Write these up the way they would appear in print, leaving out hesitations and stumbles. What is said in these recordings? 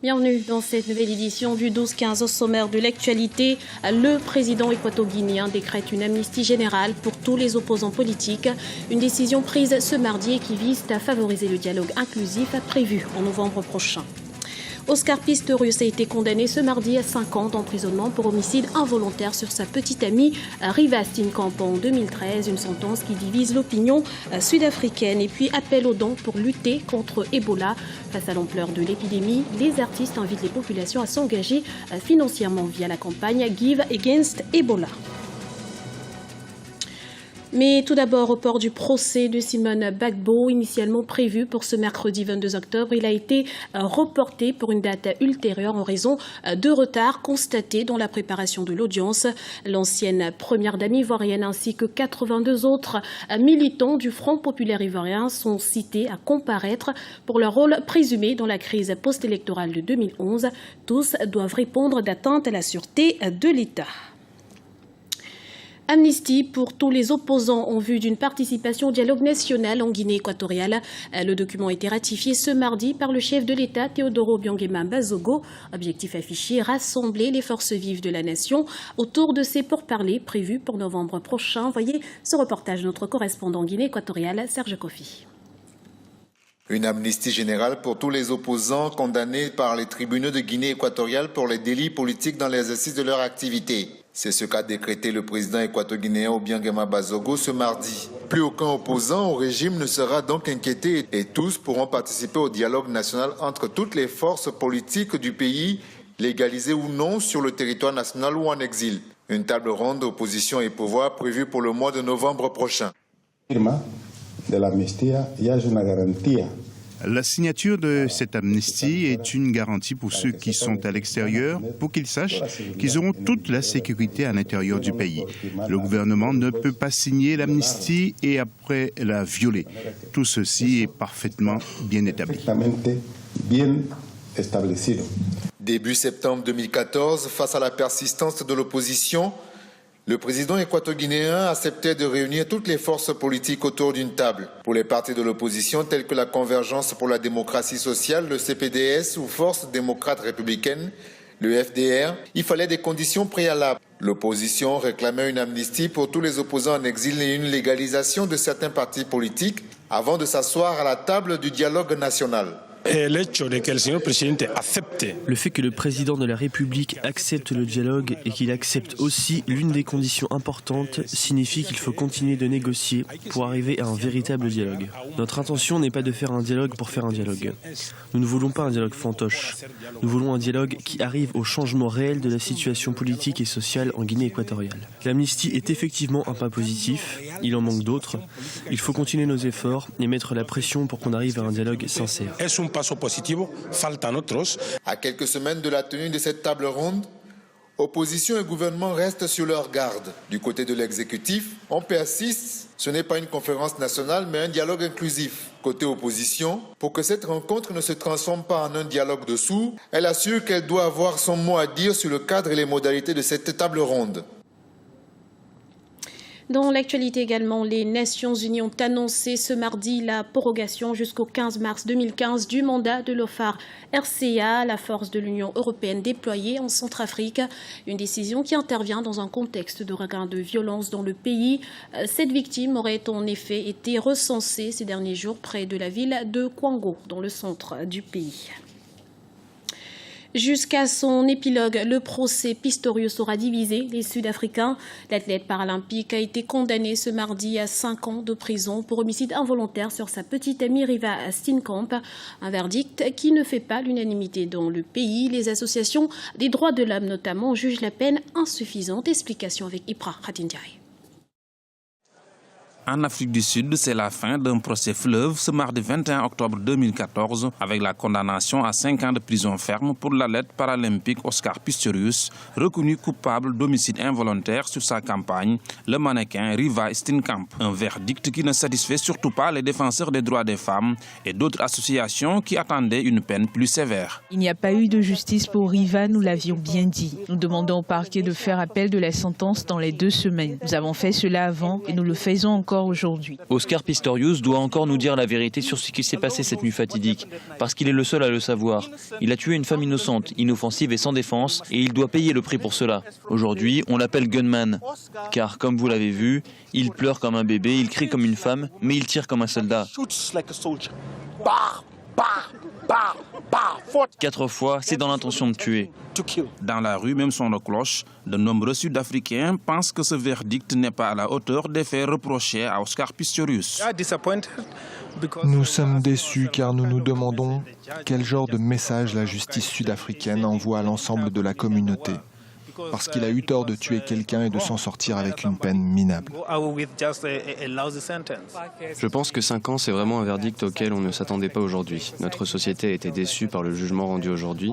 Bienvenue dans cette nouvelle édition du 12-15 au sommaire de l'actualité. Le président équato-guinéen décrète une amnistie générale pour tous les opposants politiques. Une décision prise ce mardi et qui vise à favoriser le dialogue inclusif prévu en novembre prochain. Oscar Pistorius a été condamné ce mardi à 5 ans d'emprisonnement pour homicide involontaire sur sa petite amie Riva Steenkamp en 2013. Une sentence qui divise l'opinion sud-africaine. Et puis appel aux dons pour lutter contre Ebola. Face à l'ampleur de l'épidémie, les artistes invitent les populations à s'engager financièrement via la campagne Give Against Ebola. Mais tout d'abord, au port du procès de Simone Gbagbo, initialement prévu pour ce mercredi 22 octobre, il a été reporté pour une date ultérieure en raison de retard constaté dans la préparation de l'audience. L'ancienne première dame ivoirienne ainsi que 82 autres militants du Front populaire ivoirien sont cités à comparaître pour leur rôle présumé dans la crise post-électorale de 2011. Tous doivent répondre d'atteinte à la sûreté de l'État. Amnistie pour tous les opposants en vue d'une participation au dialogue national en Guinée équatoriale. Le document a été ratifié ce mardi par le chef de l'État, Théodore Obiang Bazogo. Objectif affiché, rassembler les forces vives de la nation autour de ces pourparlers prévus pour novembre prochain. Voyez ce reportage de notre correspondant Guinée équatoriale, Serge Kofi. Une amnistie générale pour tous les opposants condamnés par les tribunaux de Guinée équatoriale pour les délits politiques dans l'exercice de leur activité. C'est ce qu'a décrété le président équato-guinéen Obiang Bazogo ce mardi. Plus aucun opposant au régime ne sera donc inquiété et tous pourront participer au dialogue national entre toutes les forces politiques du pays, légalisées ou non sur le territoire national ou en exil. Une table ronde opposition et pouvoir prévue pour le mois de novembre prochain. La signature de cette amnistie est une garantie pour ceux qui sont à l'extérieur, pour qu'ils sachent qu'ils auront toute la sécurité à l'intérieur du pays. Le gouvernement ne peut pas signer l'amnistie et après la violer. Tout ceci est parfaitement bien établi. Début septembre 2014, face à la persistance de l'opposition, le président équato-guinéen acceptait de réunir toutes les forces politiques autour d'une table. Pour les partis de l'opposition tels que la Convergence pour la démocratie sociale, le CPDS ou Force démocrate républicaine, le FDR, il fallait des conditions préalables. L'opposition réclamait une amnistie pour tous les opposants en exil et une légalisation de certains partis politiques avant de s'asseoir à la table du dialogue national. Le fait que le président de la République accepte le dialogue et qu'il accepte aussi l'une des conditions importantes signifie qu'il faut continuer de négocier pour arriver à un véritable dialogue. Notre intention n'est pas de faire un dialogue pour faire un dialogue. Nous ne voulons pas un dialogue fantoche. Nous voulons un dialogue qui arrive au changement réel de la situation politique et sociale en Guinée équatoriale. L'amnistie est effectivement un pas positif, il en manque d'autres. Il faut continuer nos efforts et mettre la pression pour qu'on arrive à un dialogue sincère. À quelques semaines de la tenue de cette table ronde, opposition et gouvernement restent sur leur garde. Du côté de l'exécutif, on persiste. Ce n'est pas une conférence nationale, mais un dialogue inclusif. Côté opposition, pour que cette rencontre ne se transforme pas en un dialogue de sourds, elle assure qu'elle doit avoir son mot à dire sur le cadre et les modalités de cette table ronde. Dans l'actualité également, les Nations Unies ont annoncé ce mardi la prorogation jusqu'au 15 mars 2015 du mandat de l'OFAR RCA, la force de l'Union européenne déployée en Centrafrique. Une décision qui intervient dans un contexte de regain de violence dans le pays. Cette victime aurait en effet été recensée ces derniers jours près de la ville de Kwango, dans le centre du pays. Jusqu'à son épilogue, le procès Pistorius aura divisé les Sud-Africains. L'athlète paralympique a été condamné ce mardi à 5 ans de prison pour homicide involontaire sur sa petite amie Riva Steenkamp. Un verdict qui ne fait pas l'unanimité dans le pays. Les associations des droits de l'homme notamment jugent la peine insuffisante. Explication avec Ipra Khatindiaï. En Afrique du Sud, c'est la fin d'un procès fleuve ce mardi 21 octobre 2014 avec la condamnation à 5 ans de prison ferme pour l'athlète paralympique Oscar Pistorius, reconnu coupable d'homicide involontaire sur sa campagne, le mannequin Riva Steenkamp. Un verdict qui ne satisfait surtout pas les défenseurs des droits des femmes et d'autres associations qui attendaient une peine plus sévère. Il n'y a pas eu de justice pour Riva, nous l'avions bien dit. Nous demandons au parquet de faire appel de la sentence dans les 2 semaines. Nous avons fait cela avant et nous le faisons encore encore aujourd'hui. Oscar Pistorius doit encore nous dire la vérité sur ce qui s'est passé cette nuit fatidique, parce qu'il est le seul à le savoir. Il a tué une femme innocente, inoffensive et sans défense, et il doit payer le prix pour cela. Aujourd'hui, on l'appelle gunman, car comme vous l'avez vu, il pleure comme un bébé, il crie comme une femme, mais il tire comme un soldat. 4 fois, c'est dans l'intention de tuer. Dans la rue, même son de cloche, de nombreux Sud-Africains pensent que ce verdict n'est pas à la hauteur des faits reprochés à Oscar Pistorius. Nous sommes déçus car nous nous demandons quel genre de message la justice sud-africaine envoie à l'ensemble de la communauté. Parce qu'il a eu tort de tuer quelqu'un et de s'en sortir avec une peine minable. Je pense que 5 ans, c'est vraiment un verdict auquel on ne s'attendait pas aujourd'hui. Notre société a été déçue par le jugement rendu aujourd'hui.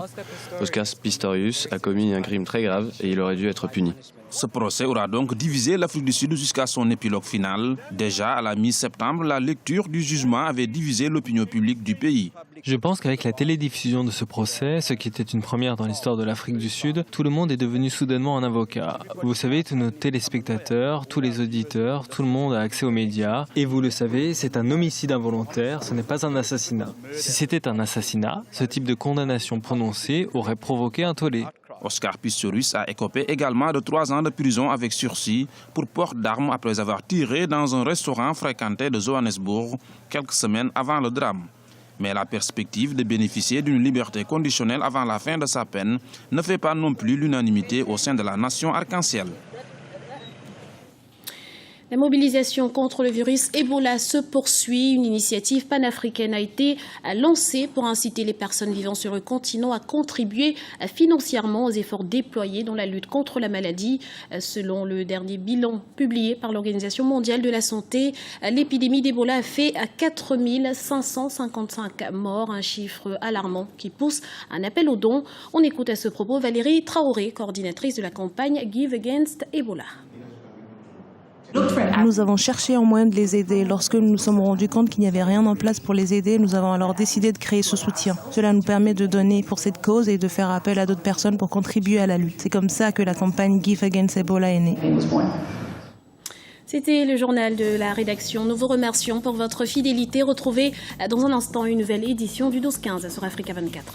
Oscar Pistorius a commis un crime très grave et il aurait dû être puni. Ce procès aura donc divisé l'Afrique du Sud jusqu'à son épilogue final. Déjà, à la mi-septembre, la lecture du jugement avait divisé l'opinion publique du pays. Je pense qu'avec la télédiffusion de ce procès, ce qui était une première dans l'histoire de l'Afrique du Sud, tout le monde est devenu soudainement un avocat. Vous savez, tous nos téléspectateurs, tous les auditeurs, tout le monde a accès aux médias. Et vous le savez, c'est un homicide involontaire, ce n'est pas un assassinat. Si c'était un assassinat, ce type de condamnation prononcée aurait provoqué un tollé. Oscar Pistorius a écopé également de 3 ans de prison avec sursis pour port d'armes après avoir tiré dans un restaurant fréquenté de Johannesburg quelques semaines avant le drame. Mais la perspective de bénéficier d'une liberté conditionnelle avant la fin de sa peine ne fait pas non plus l'unanimité au sein de la nation arc-en-ciel. La mobilisation contre le virus Ebola se poursuit. Une initiative panafricaine a été lancée pour inciter les personnes vivant sur le continent à contribuer financièrement aux efforts déployés dans la lutte contre la maladie. Selon le dernier bilan publié par l'Organisation mondiale de la santé, l'épidémie d'Ebola a fait 4 555 morts, un chiffre alarmant qui pousse un appel aux dons. On écoute à ce propos Valérie Traoré, coordinatrice de la campagne Give Against Ebola. Nous avons cherché un moyen de les aider. Lorsque nous nous sommes rendus compte qu'il n'y avait rien en place pour les aider, nous avons alors décidé de créer ce soutien. Cela nous permet de donner pour cette cause et de faire appel à d'autres personnes pour contribuer à la lutte. C'est comme ça que la campagne Give Against Ebola est née. C'était le journal de la rédaction. Nous vous remercions pour votre fidélité. Retrouvez dans un instant une nouvelle édition du 12-15 sur Africa 24.